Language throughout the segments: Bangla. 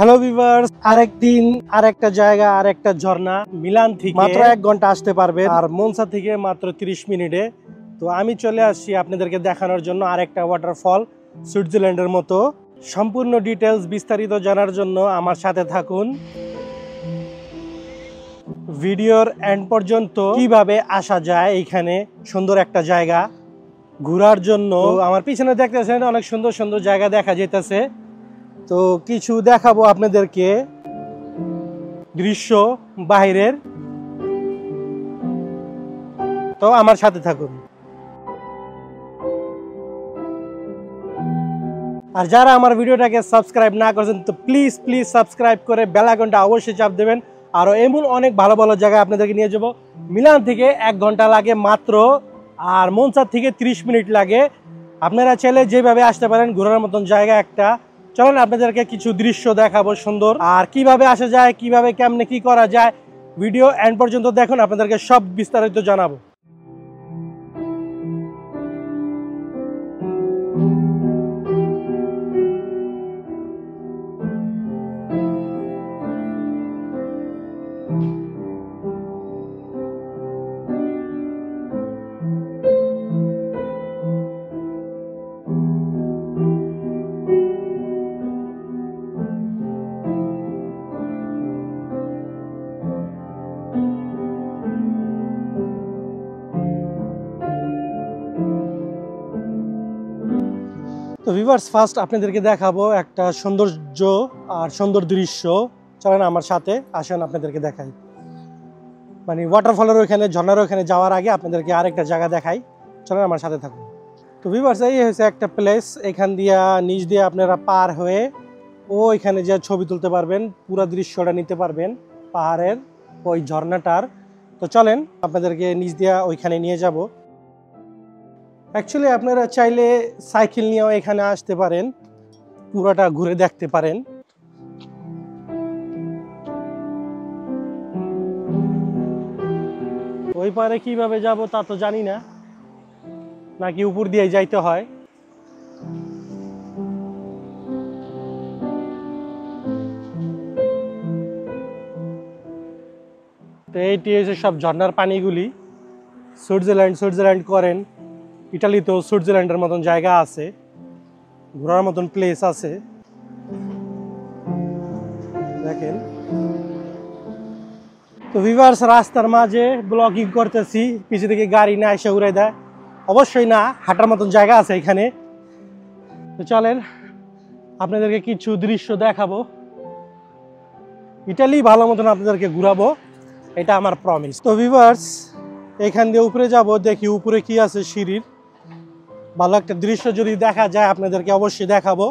হ্যালো ভিউয়ার্স, আরেকদিন আরেকটা জায়গা আরেকটা ঝর্ণা মিলান থেকে মাত্র 1 ঘন্টা আসতে পারবে আর মনসা থেকে মাত্র 30 মিনিটে। তো আমি চলে আসছি আপনাদেরকে দেখানোর জন্য আরেকটা ওয়াটারফল সুইজারল্যান্ডের মতো। সম্পূর্ণ ডিটেলস বিস্তারিত জানার জন্য আমার সাথে থাকুন। ভিডিওর এন্ড পর্যন্ত কিভাবে আসা যায় এইখানে সুন্দর একটা জায়গা ঘোরার জন্য। আমার পিছনে দেখতেছেন অনেক সুন্দর সুন্দর জায়গা দেখা যাইতেছে, তো কিছু দেখাবো আপনাদেরকে দৃশ্য বাইরের, তো আমার সাথে থাকুন। আর যারা আমার ভিডিওটাকে সাবস্ক্রাইব না করেছেন তো প্লিজ সাবস্ক্রাইব করে বেল আইকনটা অবশ্যই চাপ দেবেন। আরও এমন অনেক ভালো ভালো জায়গায় আপনাদেরকে নিয়ে যাব। মিলান থেকে 1 ঘন্টা লাগে মাত্র, আর মনসা থেকে 30 মিনিট লাগে। আপনারা চাইলে যেভাবে আসতে পারেন ঘোরার মতন জায়গা একটা। চলেন আপনাদেরকে কিছু দৃশ্য দেখাবো সুন্দর, আর কিভাবে আসা যায়, কিভাবে কেমনে কি করা যায়, ভিডিও এন্ড পর্যন্ত দেখুন, আপনাদেরকে সব বিস্তারিত জানাবো। তো ভিউয়ার্স, ফার্স্ট আপনাদেরকে দেখাবো একটা সৌন্দর্য আর সুন্দর দৃশ্য। চলেন আমার সাথে আসেন, আপনাদেরকে দেখাই। মানে ওয়াটারফলের ওইখানে, ঝর্ণার ওইখানে যাওয়ার আগে আপনাদেরকে আরেকটা জায়গা দেখাই। চলেন আমার সাথে থাকুন। তো ভিউয়ার্স, এই হচ্ছে একটা প্লেস। এখান দিয়া নিচ দিয়ে আপনারা পার হয়ে ওইখানে যে ছবি তুলতে পারবেন, পুরো দৃশ্যটা নিতে পারবেন পাহাড়ের ওই ঝর্ণাটার। তো চলেন আপনাদেরকে নিচ দিয়া ওইখানে নিয়ে যাব। অ্যাকচুয়ালি আপনারা চাইলে সাইকেল নিয়েও এখানে আসতে পারেন, পুরোটা ঘুরে দেখতে পারেন। ওই পারে কিভাবে যাব তা তো জানি না, নাকি উপর দিয়ে যাইতে হয়। তো এইটি হচ্ছে সব ঝর্ণার পানিগুলি। সুইজারল্যান্ড করেন, ইটালিতেও সুইজারল্যান্ডের মতন জায়গা আছে, ঘোরার মতন প্লেস আছে, দেখেন। তো ভিউয়ার্স, রাস্তার মাঝে ব্লগিং করতেছি, পিছু থেকে গাড়ি না এসে উড়াই দেয়। অবশ্যই না, হাঁটার মতন জায়গা আছে এখানে। তো চলেন আপনাদেরকে কিছু দৃশ্য দেখাবো। ইটালি ভালো মতন আপনাদেরকে ঘুরাবো, এটা আমার প্রমিস। তো ভিউয়ার্স, এখান দিয়ে উপরে যাব, দেখি উপরে কি আছে সিঁড়ির। ভালো একটা দৃশ্য যদি দেখা যায় আপনাদেরকে অবশ্যই দেখাবো।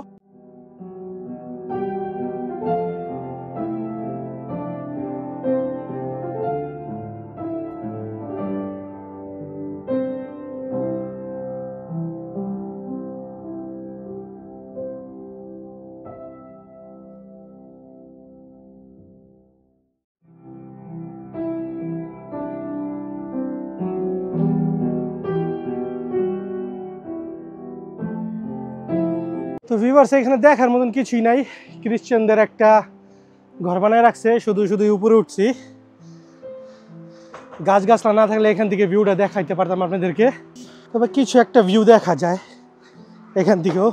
তো ভিউয়ার্স, এখানে দেখার মতন কিছুই নাই। খ্রিস্টানদের একটা ঘর বানায় রাখছে, শুধু উপরে উঠছি। গাছগাছলা না থাকলে এখান থেকে ভিউটা দেখাইতে পারতাম আপনাদেরকে, তবে কিছু একটা ভিউ দেখা যায় এখান থেকেও।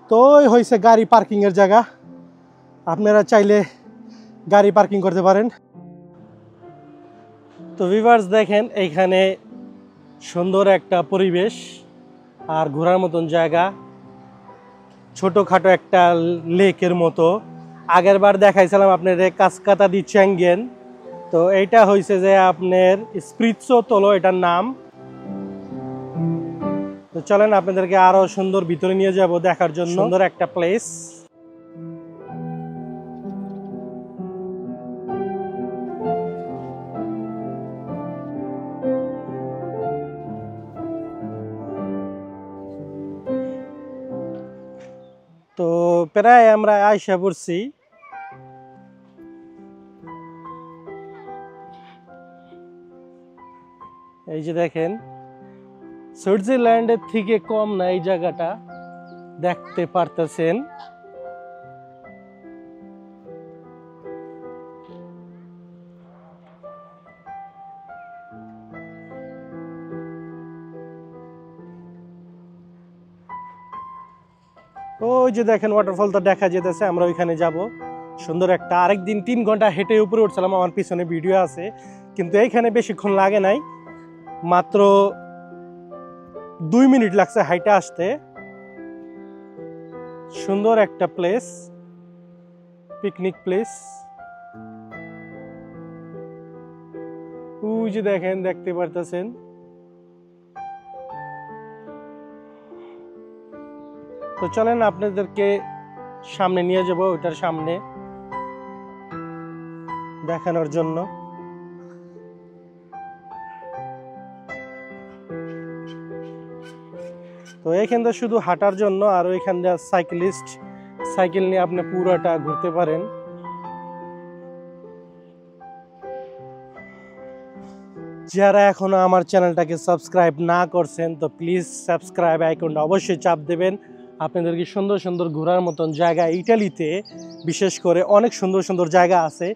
তো ওই হয়েছে গাড়ি পার্কিংয়ের জায়গা, আপনারা চাইলে গাড়ি পার্কিং করতে পারেন। তো ভিউয়ার্স দেখেন, এইখানে সুন্দর একটা পরিবেশ আর ঘোরার মতন জায়গা, ছোটোখাটো একটা লেকের মতো। আগের বার দেখাইছিলাম আপনাদের কাসকাতা দি চ্যাঙ্গেন, তো এইটা হয়েছে যে আপনার স্প্রিৎসো তোলো এটার নাম। তো চলেন আপনাদেরকে আরো সুন্দর ভিতরে নিয়ে যাব দেখার জন্য, সুন্দর একটা প্লেস। তো প্রায় আমরা আইসা পড়ছি। এই যে দেখেন, সুইজারল্যান্ডের থেকে কম না এই জায়গাটা, দেখতে পারতেছেন। ওই যে দেখেন ওয়াটারফলটা দেখা যেতেছে, আমরা ওইখানে যাব। সুন্দর একটা, আরেকদিন 3 ঘন্টা হেঁটে উপরে উঠছিলাম, আমার পিছনে ভিডিও আছে, কিন্তু এইখানে বেশিক্ষণ লাগে নাই, মাত্র 2 মিনিট লাগছে হাইটে আসতে। সুন্দর একটা প্লেস, পিকনিক প্লেস। ওই যে দেখেন, দেখতে পারতেছেন। তো চলেন আপনাদেরকে সামনে নিয়ে যাব, ওইটার সামনে দেখানোর জন্য। তো এইখান থেকে শুধু হাঁটার জন্য, আর ওইখান দিয়ে সাইকেলিস্ট সাইকেল নিয়ে আপনি পুরোটা ঘুরতে পারেন। যারা এখনো আমার চ্যানেলটাকে সাবস্ক্রাইব না করছেন, তো প্লিজ সাবস্ক্রাইব আইকনটা অবশ্যই চাপ দেবেন। আপনাদেরকে সুন্দর সুন্দর ঘোরার মতন জায়গা ইটালিতে বিশেষ করে অনেক সুন্দর সুন্দর জায়গা আছে,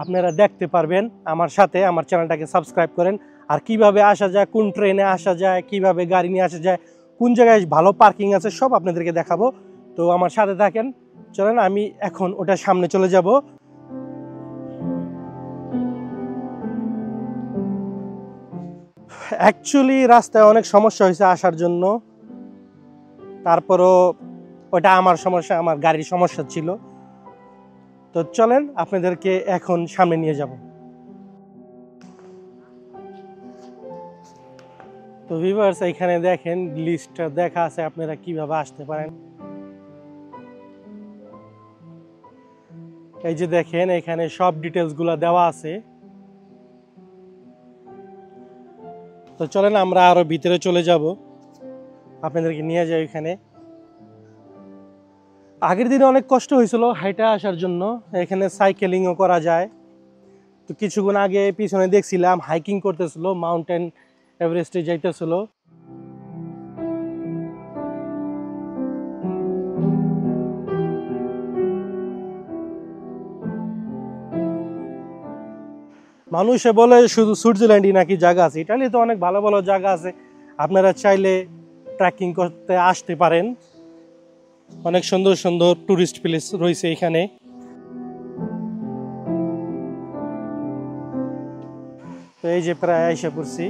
আপনারা দেখতে পারবেন। আমার সাথে আমার চ্যানেলটাকে সাবস্ক্রাইব করেন। আর কিভাবে আসা যায়, কোন ট্রেনে আসা যায়, কিভাবে গাড়ি নিয়ে আসা যায়, কোন জায়গায় ভালো পার্কিং আছে, সব আপনাদেরকে দেখাবো। তো আমার সাথে থাকেন। চলেন আমি এখন ওটার সামনে চলে যাব। অ্যাকচুয়ালি রাস্তায় অনেক সমস্যা হয়েছে আসার জন্য, তারপরও ওটা আমার সমস্যা, আমার গাড়ির সমস্যা ছিল। তো চলেন আপনাদেরকে এখন সামনে নিয়ে যাব। তো ভিউয়ার্স, এখানে দেখেন লিস্টটা দেখা আছে, আপনারা কিভাবে আসতে পারেন। এই যে দেখেন, এখানে সব ডিটেলস গুলা দেওয়া আছে। তো চলেন আমরা আরো ভিতরে চলে যাব, আপনাদেরকে নিয়ে যাই এখানে। আগের দিনে অনেক কষ্ট হয়েছিল হাইটা আসার জন্য, এখানে সাইকেলিংও করা যায়। তো কিছুক্ষণ আগে পিছনে দেখছিলাম হাইকিং করতেছিল, মাউন্টেন এভারেস্টে যাইতেছিল। মানুষে বলে শুধু সুইজারল্যান্ডই নাকি জায়গা আছে, ইটালিতে অনেক ভালো ভালো জায়গা আছে, আপনারা চাইলে ট্রেকিং করতে আসতে পারেন। অনেক সুন্দর সুন্দর টুরিস্ট প্লেস রয়েছে এখানে। তো এই যে প্রায় এসে পড়ছি।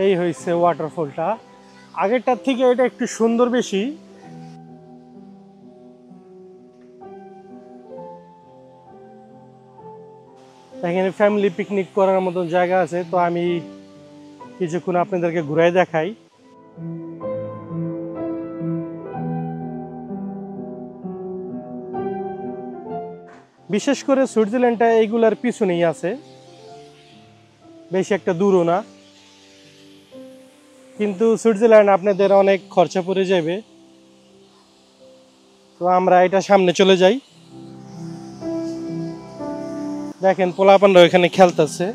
এই হয়েছে ওয়াটারফলটা, আগেরটার থেকে এটা একটু সুন্দর বেশি। এখানে ফ্যামিলি পিকনিক করার মতন জায়গা আছে, তো আমি কিছুক্ষণ আপনাদেরকে ঘুরাই দেখাই। বিশেষ করে সুইজারল্যান্ডটা এইগুলার পিছনেই আছে, বেশি একটা দূরও না, কিন্তু সুইজারল্যান্ড আপনাদের অনেক খরচা পড়ে যাবে। তো আমরা এটা সামনে চলে যাই। দেখেন পোলাপানরা এখানে খেলতেছে।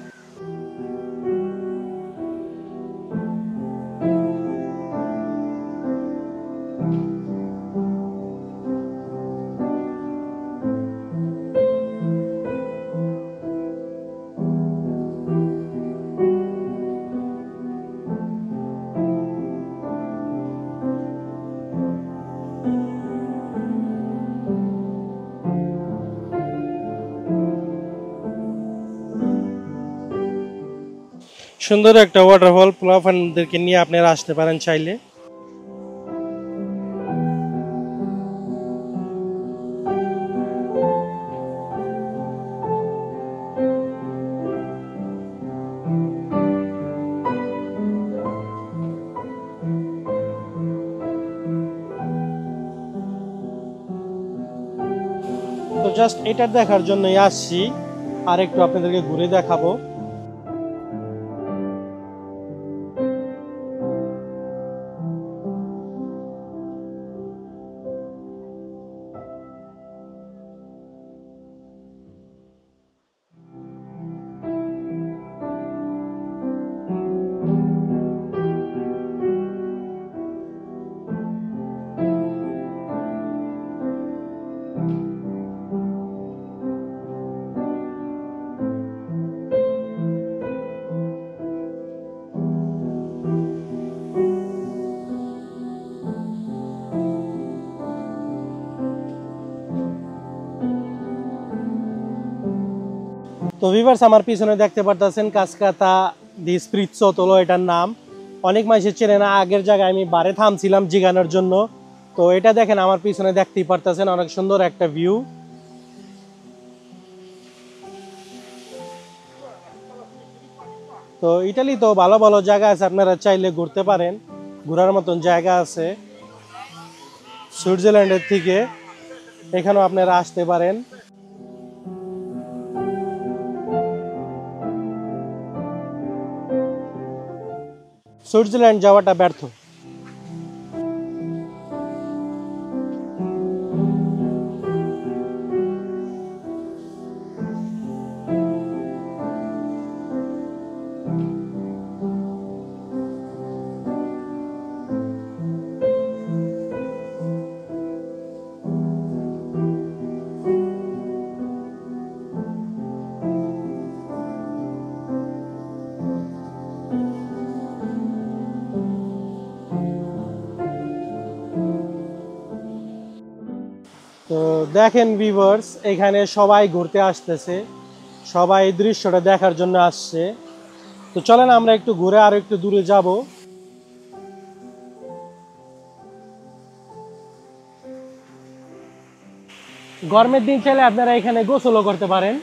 সুন্দর একটা ওয়াটারফল, পোলাপানদেরকে নিয়ে আপনারা আসতে পারেন চাইলে। তো জাস্ট এটা দেখার জন্যই আসছি, আর একটু আপনাদেরকে ঘুরে দেখাবো। তো ভিউয়ার্স আমার পিছনে দেখতে পারতেছেন কাসকাতা দি স্প্রিৎজোতলো এটার নাম। অনেক মানুষের চেনে না, আগের জায়গায় আমি বারে থামছিলাম জিগানোর জন্য। তো এটা দেখেন আমার পিছনে দেখতেই পারতেছেন, অনেক সুন্দর একটা ভিউ। তো ইটালি তো ভালো ভালো জায়গা আছে, আপনারা চাইলে ঘুরতে পারেন, ঘোরার মতন জায়গা আছে। সুইজারল্যান্ডের থেকে এখানেও আপনারা আসতে পারেন। সুইজারল্যান্ড যাওয়াটা ব্যর্থ। তো দেখেন ভিউয়ার্স, এখানে সবাই ঘুরতে আসতেছে, সবাই এই দৃশ্যটা দেখার জন্য আসছে। তো চলেন আমরা একটু ঘুরে আরো একটু দূরে যাব। গরমের দিন চাইলে আপনারা এখানে গোসলও করতে পারেন।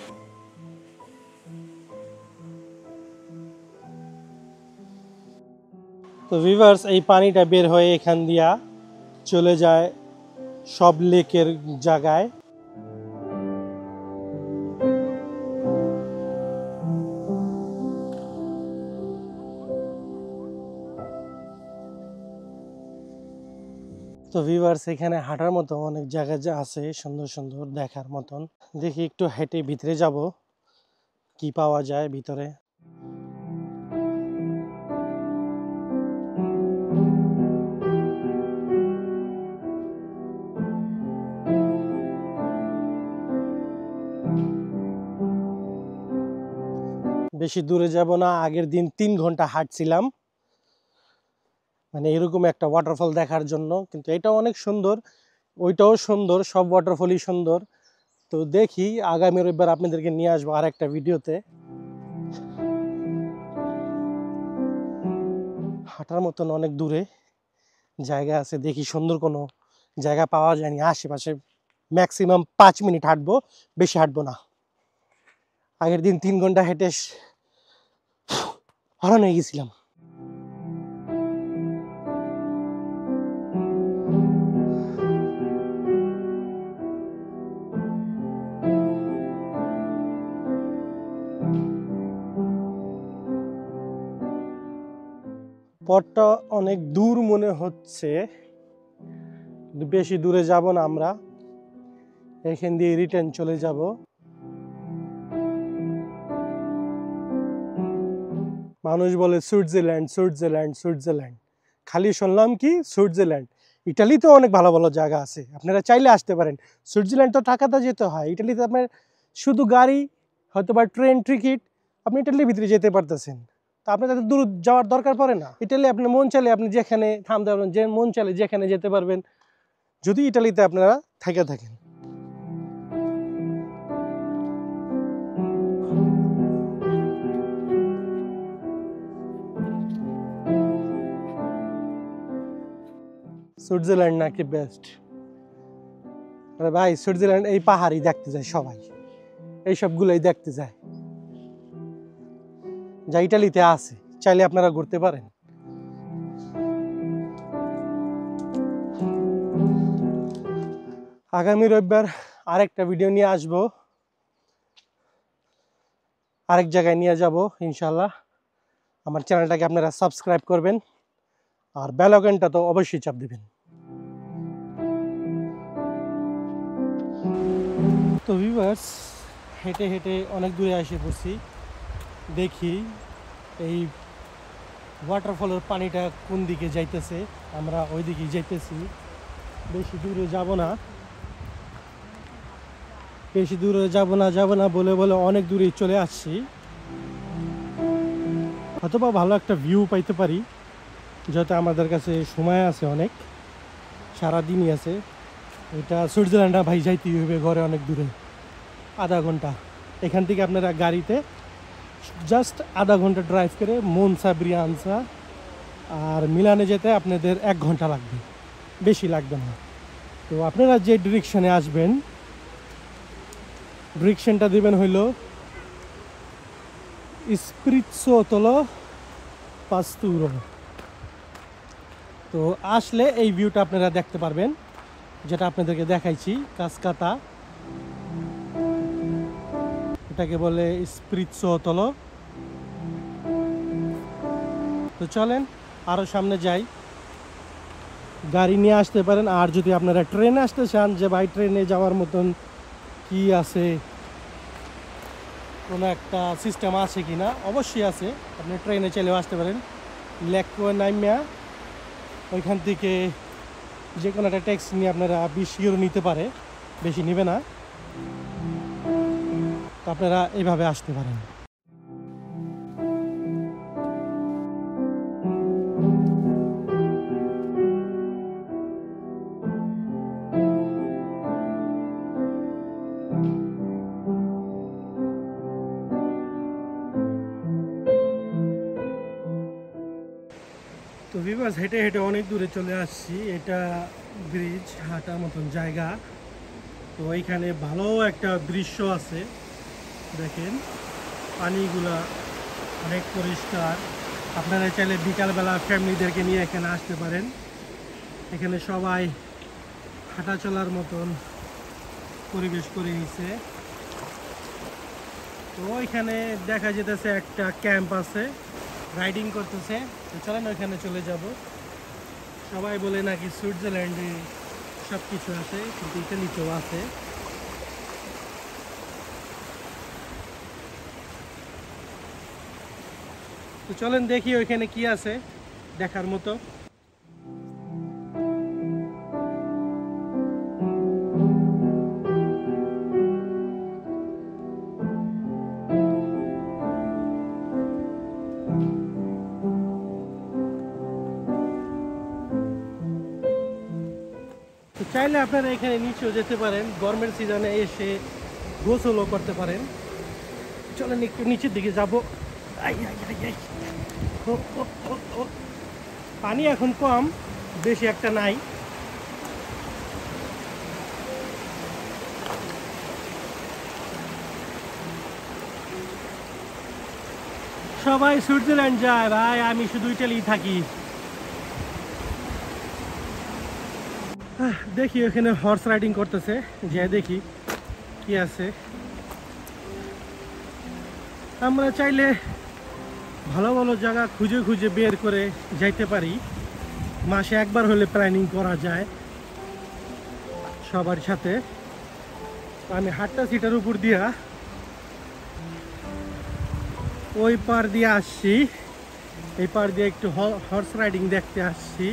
তো ভিউয়ার্স, এই পানিটা বের হয়ে এখান দিয়া চলে যায় সব লেকের জায়গায়। তো ভিউয়ার্স, এখানে হাঁটার মতো অনেক জায়গা যা আছে সুন্দর সুন্দর দেখার মতন। দেখি একটু হেঁটে ভিতরে যাব, কি পাওয়া যায় ভিতরে। বেশি দূরে যাব না, আগের দিন 3 ঘন্টা হাঁটছিলাম মানে এরকম একটা ওয়াটারফল দেখার জন্য। কিন্তু এটাও অনেক সুন্দর, ওইটাও সুন্দর, সব ওয়াটারফলই সুন্দর। তো দেখি আগামী রবিবার আপনাদেরকে নিয়ে আসবো আর একটা ভিডিওতে। হাঁটার মতন অনেক দূরে জায়গা আছে, দেখি সুন্দর কোনো জায়গা পাওয়া যায়নি আশেপাশে। ম্যাক্সিমাম 5 মিনিট হাঁটবো, বেশি হাঁটবো না। আগের দিন 3 ঘন্টা হেঁটে হরান হয়ে গেছিলাম। পথটা অনেক দূর মনে হচ্ছে, বেশি দূরে যাব না, আমরা এখান দিয়ে রিটার্ন চলে যাব। মানুষ বলে সুইজারল্যান্ড সুইজারল্যান্ড সুইজারল্যান্ড, খালি শুনলাম কি সুইজারল্যান্ড। ইটালিতেও অনেক ভালো ভালো জায়গা আছে, আপনারা চাইলে আসতে পারেন। সুইজারল্যান্ড তো টাকাতে যেতে হয়, ইটালিতে আপনার শুধু গাড়ি হয়তো বা ট্রেন টিকিট, আপনি ইটালির ভিতরে যেতে পারতেছেন। তা আপনার তাদের দূর যাওয়ার দরকার পড়ে না। ইটালি আপনার মন চাইলে আপনি যেখানে থামতে পারবেন, যে মন চাইলে যেখানে যেতে পারবেন, যদি ইটালিতে আপনারা থেকে থাকেন। সুইজারল্যান্ড নাকি বেস্ট? আরে ভাই, সুইজারল্যান্ড এই পাহাড়ই দেখতে যায় সবাই, এই সবগুলোই দেখতে যায়, যা ইটালিতে আছে। চাইলে আপনারা ঘুরতে পারেন। আগামী রবিবার আরেকটা ভিডিও নিয়ে আসবো, আরেক জায়গায় নিয়ে যাব ইনশাল্লাহ। আমার চ্যানেলটাকে আপনারা সাবস্ক্রাইব করবেন, আর বেল আইকনটা তো অবশ্যই চাপ দিবেন। তো ভিউয়ার্স, হেঁটে হেঁটে অনেক দূরে এসে পড়ছি। দেখি এই ওয়াটারফলের পানিটা কোন দিকে যাইতেছে, আমরা ওই দিকেই যাইতেছি। বেশি দূরে যাব না, বেশি দূরে যাব না বলে বলে অনেক দূরে চলে আসছি। অথবা ভালো একটা ভিউ পাইতে পারি, যাতে আমাদের কাছে সময় আছে, অনেক সারাদিনই আছে। এটা সুইজারল্যান্ডে ভাই যাইতেই হবে, ঘরে অনেক দূরে, আধা ঘন্টা। এখান থেকে আপনারা গাড়িতে জাস্ট আধা ঘন্টা ড্রাইভ করে মনসা ব্রিয়ানসা আর মিলানে যেতে আপনাদের 1 ঘন্টা লাগবে, বেশি লাগবে না। তো আপনারা যে ডিরেকশনে আসবেন, ডিরেকশনটা দিবেন হইল স্প্রিৎসোতলো পাস্তুরো। তো আসলে এই ভিউটা আপনারা দেখতে পারবেন, যেটা আপনাদেরকে দেখাইছি কাসকাতা, এটাকে বলে স্প্রিৎসোতলো। তো চলেন আরও সামনে যাই, গাড়ি নিয়ে আসতে পারেন। আর যদি আপনারা ট্রেনে আসতে চান যে ভাই ট্রেনে যাওয়ার মতন কি আছে, কোনো একটা সিস্টেম আছে কি না, অবশ্যই আছে, আপনি ট্রেনে চলেও আসতে পারেন। লেকো নাইমিয়া ওইখান থেকে যে কোনো একটা ট্যাক্সি নিয়ে আপনারা 20 ইউরো নিতে পারে, বেশি নেবে না। তো আপনারা এইভাবে আসতে পারেন। তো ভিউয়ার্স, হেঁটে হেঁটে অনেক দূরে চলে আসছি। এটা ব্রিজ, হাঁটার মতন জায়গা। তো এইখানে ভালো একটা দৃশ্য আছে, দেখেন পানিগুলা অনেক পরিষ্কার। আপনারা চাইলে বিকালবেলা ফ্যামিলিদেরকে নিয়ে এখানে আসতে পারেন। এখানে সবাই হাঁটা চলার মতন পরিবেশ করে নিছে। তো ওইখানে দেখা যেতেছে একটা ক্যাম্প আছে, রাইডিং করতেছে। তো চলেন ওইখানে চলে যাব। সবাই বলে নাকি সুইজারল্যান্ডে সব কিছু আছে, কিন্তু ইতালিতেও আছে। তো চলেন দেখি ওইখানে কি আছে দেখার মতো। তো চাইলে আপনারা এখানে নিচেও যেতে পারেন, গরমের সিজনে এসে গোসলও করতে পারেন। চলেন একটু নিচের দিকে যাব। পানি এখন কম, বেশি একটা নাই। সবাই সুইজারল্যান্ড যায় ভাই, আমি শুধু ইটালি থাকি। দেখি ওখানে হর্স রাইডিং করতেছে, যে দেখি কি আছে। আমরা চাইলে ভালো ভালো জায়গা খুঁজে খুঁজে বের করে যাইতে পারি। মাসে একবার হলে প্ল্যানিং করা যায় সবার সাথে। আমি হাটটা সিটার উপর দিয়া ওই পার দিয়ে আসছি, এই পার দিয়ে একটু হর্স রাইডিং দেখতে আসছি।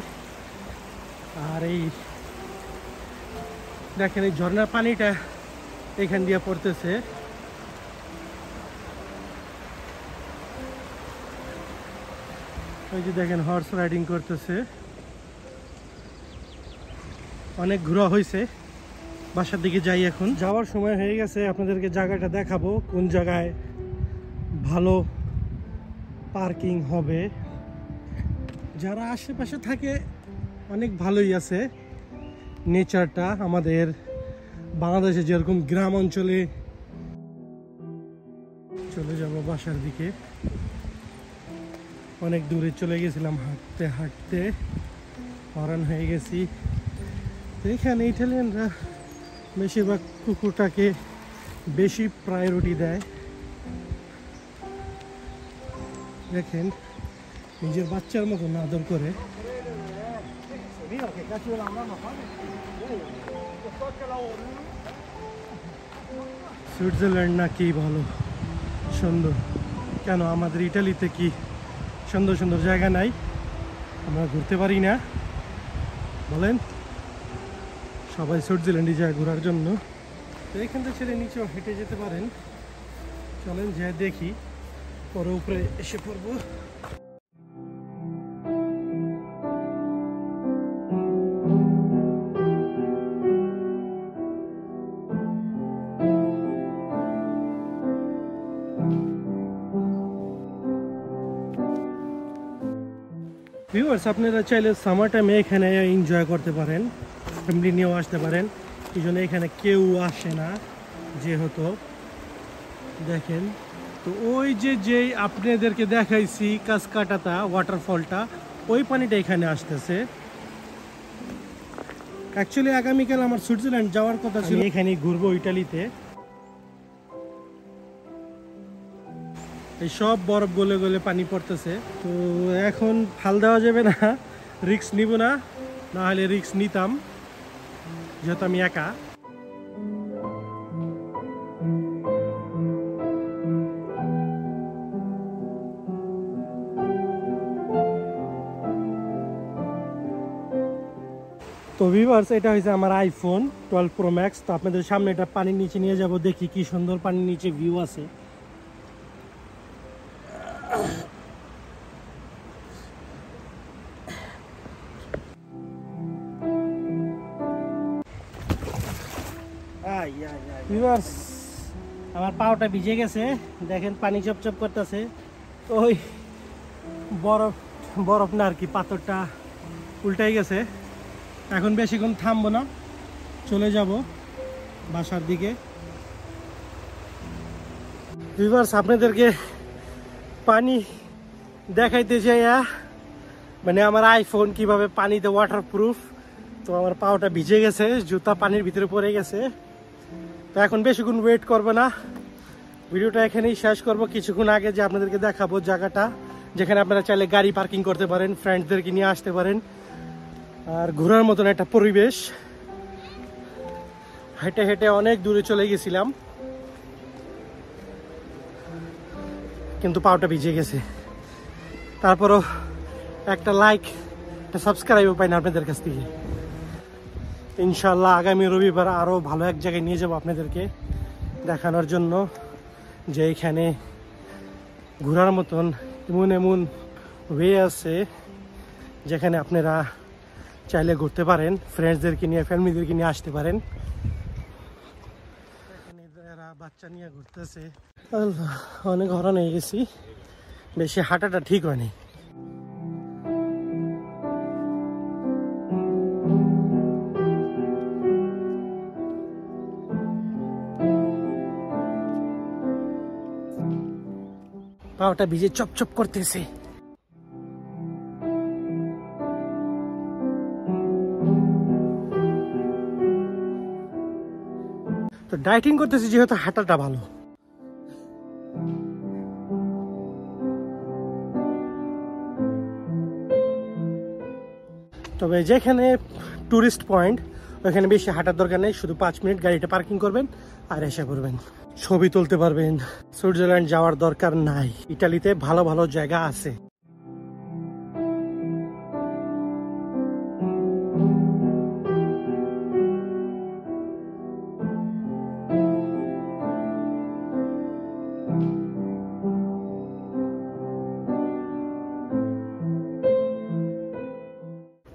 আর এই দেখেন এই ঝর্ণার পানিটা এখান দিয়ে পড়তেছে। ওই যে দেখেন হর্স রাইডিং করতেছে। অনেক ঘোরা হয়েছে, বাসার দিকে যাই এখন। যাওয়ার সময় হয়ে গেছে, আপনাদেরকে জায়গাটা দেখাবো কোন জায়গায় ভালো পার্কিং হবে। যারা আশেপাশে থাকে অনেক ভালোই আছে নেচারটা। আমাদের বাংলাদেশে যেরকম গ্রাম অঞ্চলে চলে যাব বাসার দিকে, অনেক দূরে চলে গেছিলাম হাঁটতে হাঁটতে, হরান হয়ে গেছি। তো এখানে ইটালিয়ানরা বেশিরভাগ কুকুরটাকে বেশি প্রায়োরিটি দেয়। দেখেন নিজের বাচ্চার মতো আদর করে। সুইজারল্যান্ড না কি ভালো সুন্দর, কেন আমাদের ইটালিতে কি সুন্দর সুন্দর জায়গা নাই? আমরা ঘুরতে পারি না বলেন? সবাই সুইজারল্যান্ডে যায় ঘোরার জন্য। তো এখান থেকে ছেড়ে নিচেও হেঁটে যেতে পারেন। চলেন যা দেখি, পরে উপরে এসে পড়বো। ভিউয়ার্স, আপনারা চাইলে সামার টাইমে এখানে এনজয় করতে পারেন, ফ্যামিলি নিয়েও আসতে পারেন। এই জন্য এখানে কেউ আসে না যেহেতু। দেখেন তো ওই যে আপনাদেরকে দেখাইছি কাসকাটাটা ওয়াটারফলটা, ওই পানিটা এখানে আসতেছে। অ্যাকচুয়ালি আগামীকাল আমার সুইজারল্যান্ড যাওয়ার কথা ছিল, এখানে ঘুরবো ইটালিতে। এই সব বরফ গলে গলে পানি পড়তেছে, তো এখন ফাল দেওয়া যাবে না, রিস্ক নিব না, না হলে রিস্ক নিতাম যেহেতু আমি একা। তো ভিউয়ার্স, এটা হয়েছে আমার আইফোন 12 প্রো ম্যাক্স। তো আপনাদের সামনে এটা পানির নিচে নিয়ে যাব, দেখি কি সুন্দর পানির নিচে ভিউ আছে। ভিউয়ার্স, আমার পাওটা ভিজে গেছে, দেখেন পানি চপচপ করতেছে। ওই বরফ বরফ না আর কি, পাথরটা উল্টাই গেছে। এখন বেশিক্ষণ থামবো না, চলে যাব বাসার দিকে। ভিউয়ার্স, আপনাদেরকে পানি দেখাইতে চাই, মানে আমার আইফোন কিভাবে পানিতে ওয়াটারপ্রুফ। তো আমার পাওটা ভিজে গেছে, জুতা পানির ভিতরে পড়ে গেছে। তো এখন বেশিক্ষণ ওয়েট করবো না, ভিডিওটা এখানেই শেষ করব। কিছুক্ষণ আগে যে আপনাদেরকে দেখাবো জায়গাটা যেখানে আপনারা চাইলে গাড়ি পার্কিং করতে পারেন, ফ্রেন্ডসদেরকে নিয়ে আসতে পারেন, আর ঘোরার মতন একটা পরিবেশ। হেঁটে হেঁটে অনেক দূরে চলে গেছিলাম, কিন্তু পাওটা ভিজে গেছে। তারপরও একটা লাইক, একটা সাবস্ক্রাইবও পাই না আপনাদের কাছ থেকে। ইনশাল্লাহ আগামী রবিবার আরও ভালো এক জায়গায় নিয়ে যাব আপনাদেরকে দেখানোর জন্য, যে এখানে ঘোরার মতন এমন এমন ওয়ে আছে যেখানে আপনারা চাইলে ঘুরতে পারেন, ফ্রেন্ডসদেরকে নিয়ে, ফ্যামিলিদেরকে নিয়ে আসতে পারেন। এরা বাচ্চা নিয়ে ঘুরতেছে। অনেক হরান হয়ে গেছি, বেশি হাঁটাটা ঠিক হয়নি। পাওটা ভিজে চপচপ করতেছে। তো ডায়েটিং করতেছি যেহেতু হাঁটাটা ভালো। তবে যেখানে টুরিস্ট পয়েন্ট ওইখানে বেশি হাঁটার দরকার নেই, শুধু 5 মিনিট গাড়িটা পার্কিং করবেন আর এসে করবেন, ছবি তুলতে পারবেন। সুইজারল্যান্ড যাওয়ার দরকার নাই, ইটালিতে ভালো ভালো জায়গা আছে।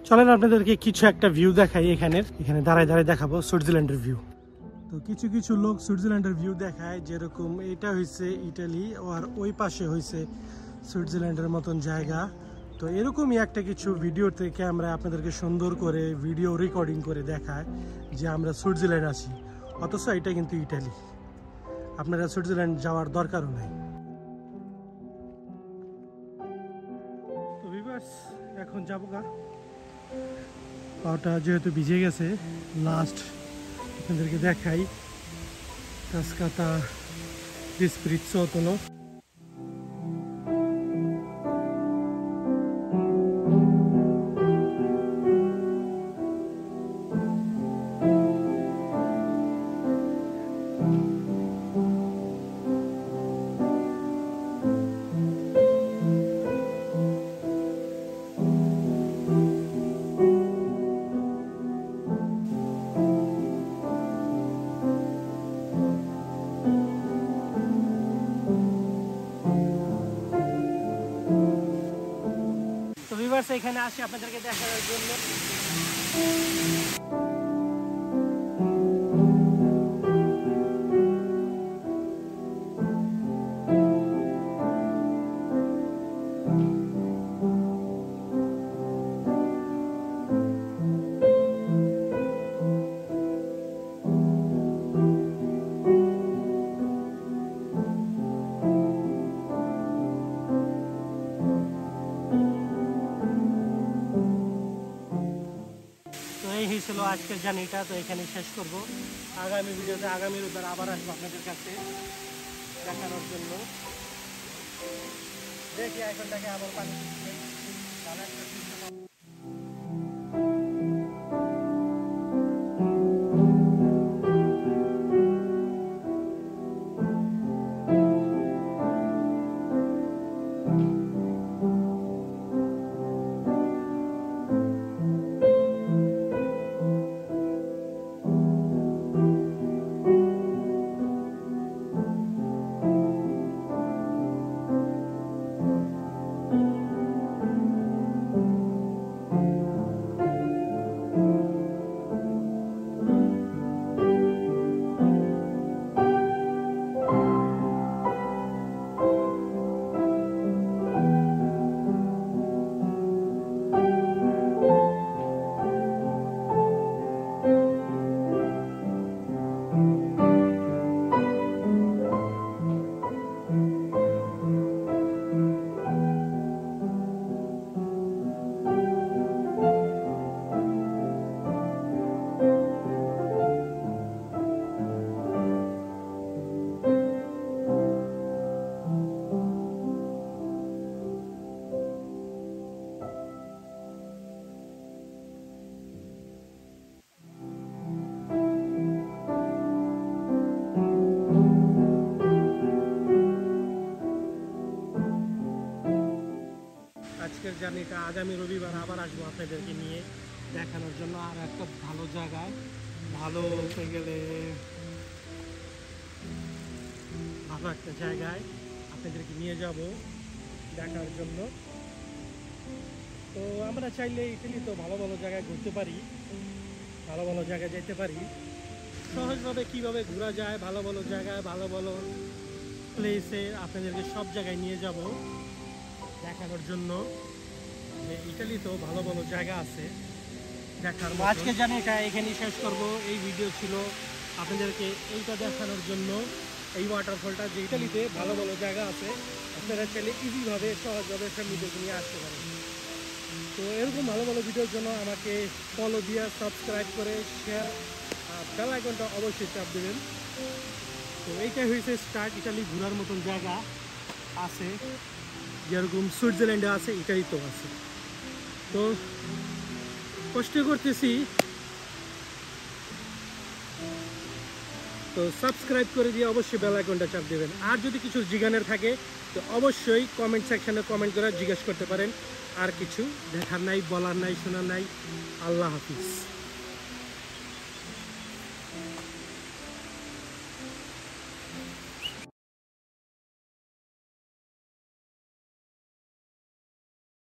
চলেন আপনাদেরকে কিছু একটা ভিউ দেখাই। এখানে দাঁড়ায় দাঁড়ায় দেখাবো সুইজারল্যান্ডের ভিউ। তো কিছু কিছু লোক সুইজারল্যান্ডের ভিউ দেখায়, যেরকম এটা হয়েছে ইটালি আর ওই পাশে হয়েছে সুইজারল্যান্ডের মতন জায়গা। তো এরকমই একটা কিছু ভিডিও থেকে আমরা আপনাদেরকে সুন্দর করে ভিডিও রেকর্ডিং করে দেখায় যে আমরা সুইজারল্যান্ড আছি, অথচ এটা কিন্তু ইটালি। আপনারা সুইজারল্যান্ড যাওয়ার দরকারও নাই। তো ভিউয়ার্স, এখন যাবো গা। পাওটা যেহেতু ভিজে গেছে, লাস্ট আপনাদেরকে দেখাই কাসকাটা di Spirizzotolo। এখানে আসি আপনাদেরকে দেখানোর জন্য। ছিল আজকের জার্নিটা, তো এখানেই শেষ করব। আগামী ভিডিওতে আগামী রোববার আবার আসবো আপনাদের কাছে দেখানোর জন্য। দেখি এখন দেখে আবার পানি দিচ্ছে, ভালো একটা দৃশ্য পাবো। আজকের জার্নিটা আগামী রবিবার আবার আসবো আপনাদেরকে নিয়ে দেখানোর জন্য আর একটা ভালো জায়গায়, ভালো বলতে গেলে ভালো একটা জায়গায় আপনাদেরকে নিয়ে যাব দেখার জন্য। তো আমরা চাইলে ইতালি তো ভালো ভালো জায়গায় ঘুরতে পারি, ভালো ভালো জায়গায় যেতে পারি। সহজভাবে কিভাবে ঘোরা যায়, ভালো ভালো জায়গায়, ভালো ভালো প্লেসে আপনাদেরকে সব জায়গায় নিয়ে যাব দেখানোর জন্য যে ইতালিতেও ভালো ভালো জায়গা আছে দেখার মতো। আজকে জানি এটা এখানেই শেষ করব। এই ভিডিও ছিল আপনাদেরকে এইটা দেখানোর জন্য, এই ওয়াটারফলটা যে ইতালিতে ভালো ভালো জায়গা আছে, আপনারা চাইলে ইজিভাবে সহজভাবে ফ্যামিলিকে নিয়ে আসতে পারেন। তো এরকম ভালো ভালো ভিডিওর জন্য আমাকে ফলো দিয়ে সাবস্ক্রাইব করে শেয়ার আর বেল আইকনটা অবশ্যই চাপ দেবেন। তো এইটাই হয়েছে স্টার্ট। ইতালি ঘোরার মতন জায়গা আছে, যেরকম সুইজারল্যান্ডে আছে, ইটালিতেও আছে। তো কষ্ট করতেছি, তো সাবস্ক্রাইব করে দিয়ে অবশ্যই বেল আইকনটা চাপ দেবেন। আর যদি কিছু জিজ্ঞানের থাকে তো অবশ্যই কমেন্ট সেকশনে কমেন্ট করে জিজ্ঞেস করতে পারেন। আর কিছু দেখার নাই, বলার নাই, শোনার নাই। আল্লাহ হাফিজ।